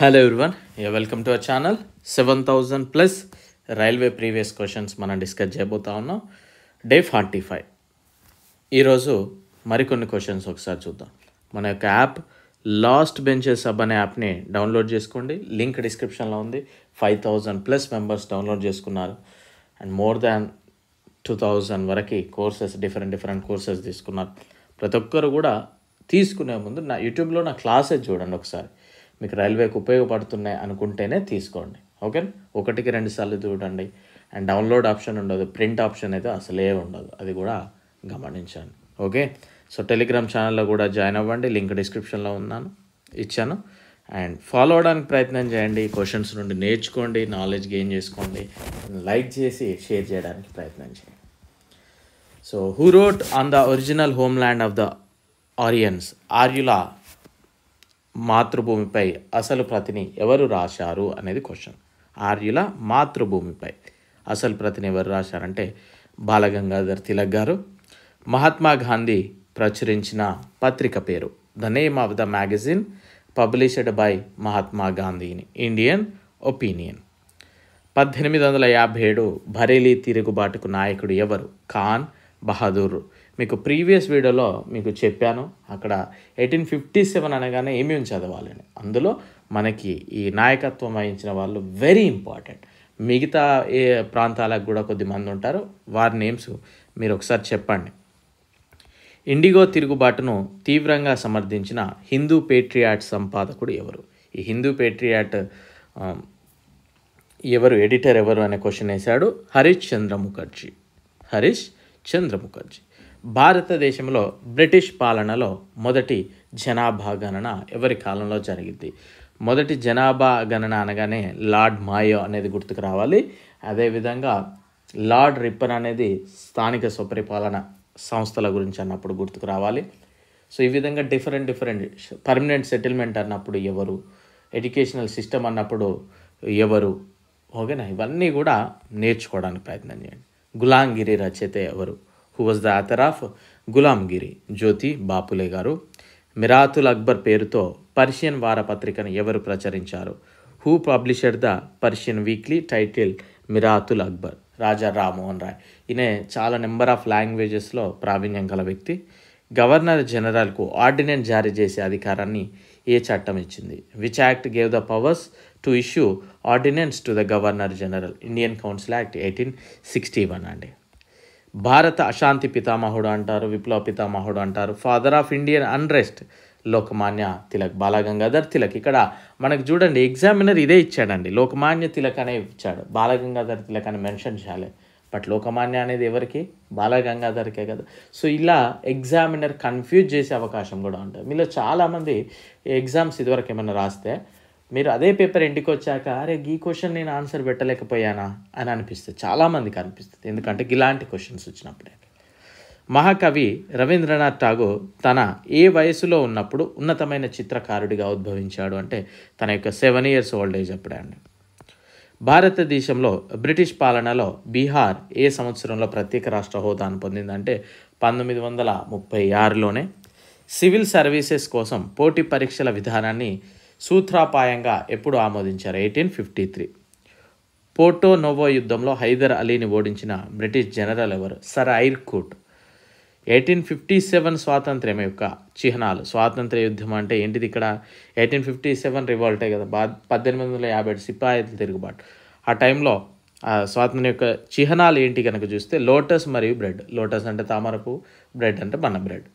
Hello everyone, welcome to our channel. 7000 plus railway previous questions మనం discuss చేయబోతా ఉన్నాం. Day 45. ఈరోజు మరికొన్ని క్వశ్చన్స్ ఒకసారి చూద్దాం. మన యొక్క యాప్ లాస్ట్ బెంచెస్ సబ్ అనే యాప్ని డౌన్లోడ్ చేసుకోండి. లింక్ డిస్క్రిప్షన్లో ఉంది. 5000 ప్లస్ మెంబర్స్ డౌన్లోడ్ చేసుకున్నారు అండ్ మోర్ దాన్ 2000 వరకు కోర్సెస్ డిఫరెంట్ కోర్సెస్ తీసుకున్నారు. ప్రతి ఒక్కరు కూడా తీసుకునే ముందు నా యూట్యూబ్లో నా క్లాసెస్ చూడండి ఒకసారి. మీకు రైల్వేకి ఉపయోగపడుతున్నాయి అనుకుంటేనే తీసుకోండి. ఓకే, 1-2 సార్లు చూడండి. అండ్ డౌన్లోడ్ ఆప్షన్ ఉండదు, ప్రింట్ ఆప్షన్ అయితే అసలే ఉండదు, అది కూడా గమనించండి. ఓకే, సో టెలిగ్రామ్ ఛానల్లో కూడా జాయిన్ అవ్వండి. లింక్ డిస్క్రిప్షన్లో ఇచ్చాను. అండ్ ఫాలో అవడానికి ప్రయత్నం చేయండి. క్వశ్చన్స్ నుండి నేర్చుకోండి, నాలెడ్జ్ గెయిన్ చేసుకోండి. లైక్ చేసి షేర్ చేయడానికి ప్రయత్నం చేయండి. So who wrote on the original home land of the ఆరియన్స్? ఆర్యుల మాతృభూమిపై అసలు ప్రతిని ఎవరు రాశారు అనేది క్వశ్చన్. ఆర్యుల మాతృభూమిపై అసలు ప్రతిని ఎవరు రాశారంటే బాలగంగాధర్ తిలక్ గారు. మహాత్మా గాంధీ ప్రచురించిన పత్రిక పేరు? The name of the magazine published by Mahatma గాంధీని ఇండియన్ ఒపీనియన్. 1857 బరేలీ తిరుగుబాటుకు నాయకుడు ఎవరు? ఖాన్ బహదూర్. మీకు ప్రీవియస్ వీడియోలో మీకు చెప్పాను, అక్కడ 1857 అనగానే ఏమేమి చదవాలని. అందులో మనకి ఈ నాయకత్వం వహించిన వాళ్ళు వెరీ ఇంపార్టెంట్. మిగతా ఏ ప్రాంతాలకు కూడా కొద్దిమంది ఉంటారు, వారి నేమ్స్ మీరు ఒకసారి చెప్పండి. ఇండిగో తిరుగుబాటును తీవ్రంగా సమర్థించిన హిందూ పేట్రియాట్ సంపాదకుడు ఎవరు? ఈ హిందూ పేట్రియాట్ ఎవరు, ఎడిటర్ ఎవరు అనే క్వశ్చన్ వేశాడు. హరీష్ చంద్ర ముఖర్జీ. భారతదేశంలో బ్రిటిష్ పాలనలో మొదటి జనాభా గణన ఎవరి కాలంలో జరిగింది? మొదటి జనాభా గణన అనగానే లార్డ్ మాయో అనేది గుర్తుకు రావాలి. అదేవిధంగా లార్డ్ రిప్పన్ అనేది స్థానిక స్వపరిపాలన సంస్థల గురించి అన్నప్పుడు గుర్తుకు రావాలి. సో ఈ విధంగా డిఫరెంట్ పర్మనెంట్ సెటిల్మెంట్ అన్నప్పుడు ఎవరు, ఎడ్యుకేషనల్ సిస్టమ్ అన్నప్పుడు ఎవరు, ఓకేనా, ఇవన్నీ కూడా నేర్చుకోవడానికి ప్రయత్నం చేయండి. గులాంగిరి రచయిత ఎవరు? Who was the author of Gulamgiri? Jyoti Bapule గారు. మిరాతుల్ అక్బర్ పేరుతో పర్షియన్ వారపత్రికను ఎవరు ప్రచురించారు? Who publisher the Persian weekly title Miratul Akbar? Raja Rammohan Roy. ఈయన చాలా నెంబర్ ఆఫ్ లాంగ్వేజెస్లో ప్రావీణ్యం గల వ్యక్తి. గవర్నర్ జనరల్కు ఆర్డినెన్స్ జారీ చేసే అధికారాన్ని ఏ చట్టం ఇచ్చింది? Which act gave the powers to issue ordinance to the governor general? Indian council act 1861 అండి. భారత అశాంతి పితామహుడు అంటారు, విప్లవ పితామహుడు అంటారు. Father of Indian unrest? Lokmanya Tilak, Balgangadhar Tilak. ఇక్కడ మనకు చూడండి, ఎగ్జామినర్ ఇదే ఇచ్చాడండి, లోకమాన్య తిలక్ అనే ఇచ్చాడు, బాలగంగాధర్ తిలక్ అని మెన్షన్ చేయాలి. బట్ లోకమాన్య అనేది ఎవరికి? బాలగంగాధర్కే కదా. సో ఇలా ఎగ్జామినర్ కన్ఫ్యూజ్ చేసే అవకాశం కూడా ఉంటుంది. మీలో చాలామంది ఎగ్జామ్స్ ఇదివరకు ఏమైనా రాస్తే మీరు అదే పేపర్ ఇంటికి వచ్చాక అరే ఈ క్వశ్చన్ నేను ఆన్సర్ పెట్టలేకపోయానా అని అనిపిస్తుంది, చాలామందికి అనిపిస్తుంది. ఎందుకంటే ఇలాంటి క్వశ్చన్స్ వచ్చినప్పుడే. మహాకవి రవీంద్రనాథ్ ఠాగూర్ తన ఏ వయసులో ఉన్నప్పుడు ఉన్నతమైన చిత్రకారుడిగా ఉద్భవించాడు అంటే తన యొక్క 7 years ఓల్డ్ ఏజ్ అప్పుడే అండి. భారతదేశంలో బ్రిటిష్ పాలనలో బీహార్ ఏ సంవత్సరంలో ప్రత్యేక రాష్ట్ర హోదాను పొందిందంటే 1936లోనే. సివిల్ సర్వీసెస్ కోసం పోటీ పరీక్షల విధానాన్ని సూత్రాపాయంగా ఎప్పుడు ఆమోదించారు? 1853. పోర్టో నోవో యుద్ధంలో హైదర్ అలీని ఓడించిన బ్రిటిష్ జనరల్ ఎవరు? Sir Eyre Coote. 1857 స్వాతంత్ర్యం యొక్క చిహ్నాలు. స్వాతంత్ర్య యుద్ధం అంటే ఏంటిది? ఇక్కడ 1857 రివాల్టే కదా, 1857 సిపాయిల తిరుగుబాటు. ఆ టైంలో స్వాతంత్ర్యం యొక్క చిహ్నాలు ఏంటి కనుక చూస్తే లోటస్ మరియు బ్రెడ్. లోటస్ అంటే తామరపు, బ్రెడ్ అంటే మన బ్రెడ్.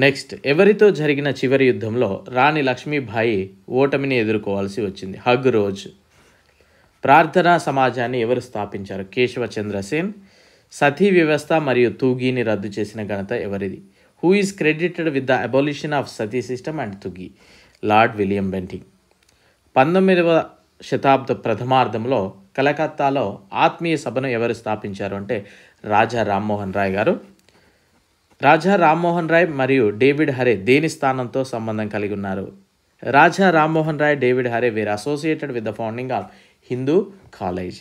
నెక్స్ట్, ఎవరితో జరిగిన చివరి యుద్ధంలో రాణి లక్ష్మీబాయి ఓటమిని ఎదుర్కోవాల్సి వచ్చింది? Hug rose. ప్రార్థనా సమాజాన్ని ఎవరు స్థాపించారు? కేశవచంద్ర సేన్. సతీ వ్యవస్థ మరియు తూగీని రద్దు చేసిన ఘనత ఎవరిది? Who is credited with the abolition of sati system and thuggee? Lord William Bentinck. 19వ శతాబ్ద ప్రథమార్థంలో కలకత్తాలో ఆత్మీయ సభను ఎవరు స్థాపించారు అంటే రాజా రామ్మోహన్ రాయ్ గారు. రాజా రామ్మోహన్ రాయ్ మరియు డేవిడ్ హరే దేని స్థానంతో సంబంధం కలిగి ఉన్నారు? Raja Rammohan Roy, David Hare were associated with the founding of Hindu College.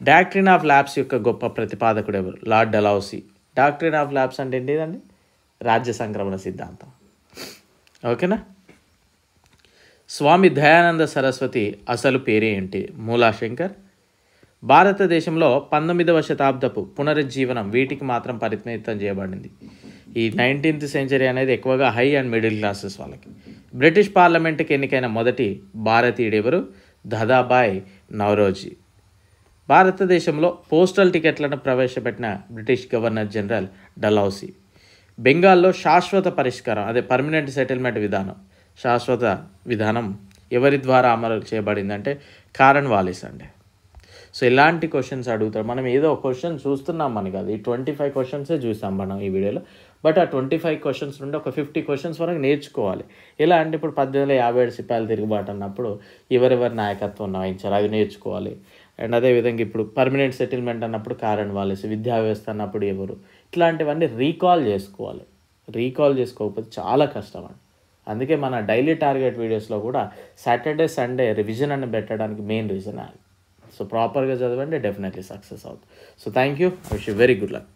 Doctrine of lapse యొక్క గొప్ప ప్రతిపాదకుడు ఎవరు? Lord Dalhousie. Doctrine of lapse అంటే ఏంటిదండి? రాజ్య సంక్రమణ సిద్ధాంతం. ఓకేనా. స్వామి దయానంద సరస్వతి అసలు పేరే ఏంటి? మూలాశంకర్. భారతదేశంలో 19వ శతాబ్దపు పునరుజ్జీవనం వీటికి మాత్రం పరిమితం చేయబడింది. ఈ 19th సెంచరీ అనేది ఎక్కువగా హై అండ్ మిడిల్ క్లాసెస్ వాళ్ళకి. బ్రిటిష్ పార్లమెంట్కి ఎన్నికైన మొదటి భారతీయుడు ఎవరు? దాదాబాయ్ నౌరోజీ. భారతదేశంలో పోస్టల్ టికెట్లను ప్రవేశపెట్టిన బ్రిటిష్ గవర్నర్ జనరల్ డలౌసీ. బెంగాల్లో శాశ్వత పరిష్కారం అదే పర్మనెంట్ సెటిల్మెంట్ విధానం శాశ్వత విధానం ఎవరి ద్వారా అమలు చేయబడిందంటే కారన్ వాలిస్ అండి. సో ఇలాంటి క్వశ్చన్స్ అడుగుతారు. మనం ఏదో క్వశ్చన్ చూస్తున్నాం మనకి, అది 25 క్వశ్చన్సే చూసాం మనం ఈ వీడియోలో. బట్ ఆ 25 క్వశ్చన్స్ నుండి ఒక 50 క్వశ్చన్స్ వరకు నేర్చుకోవాలి. ఎలా అంటే ఇప్పుడు 1857 సిపాయిలు తిరుగుబాటు అన్నప్పుడు ఎవరెవరి నాయకత్వం వహించారు అది నేర్చుకోవాలి. అండ్ అదేవిధంగా ఇప్పుడు పర్మనెంట్ సెటిల్మెంట్ అన్నప్పుడు కారన్ వాలిస్, విద్యా వ్యవస్థ అన్నప్పుడు ఎవరు, ఇట్లాంటివన్నీ రీకాల్ చేసుకోవాలి. రీకాల్ చేసుకోకపోతే చాలా కష్టం అండి. అందుకే మన డైలీ టార్గెట్ వీడియోస్లో కూడా సాటర్డే సండే రివిజన్ అని పెట్టడానికి మెయిన్ రీజన్ అది. సో ప్రాపర్గా చదవండి, డెఫినెట్లీ సక్సెస్ అవుతుంది. So thank you. I wish you very good luck.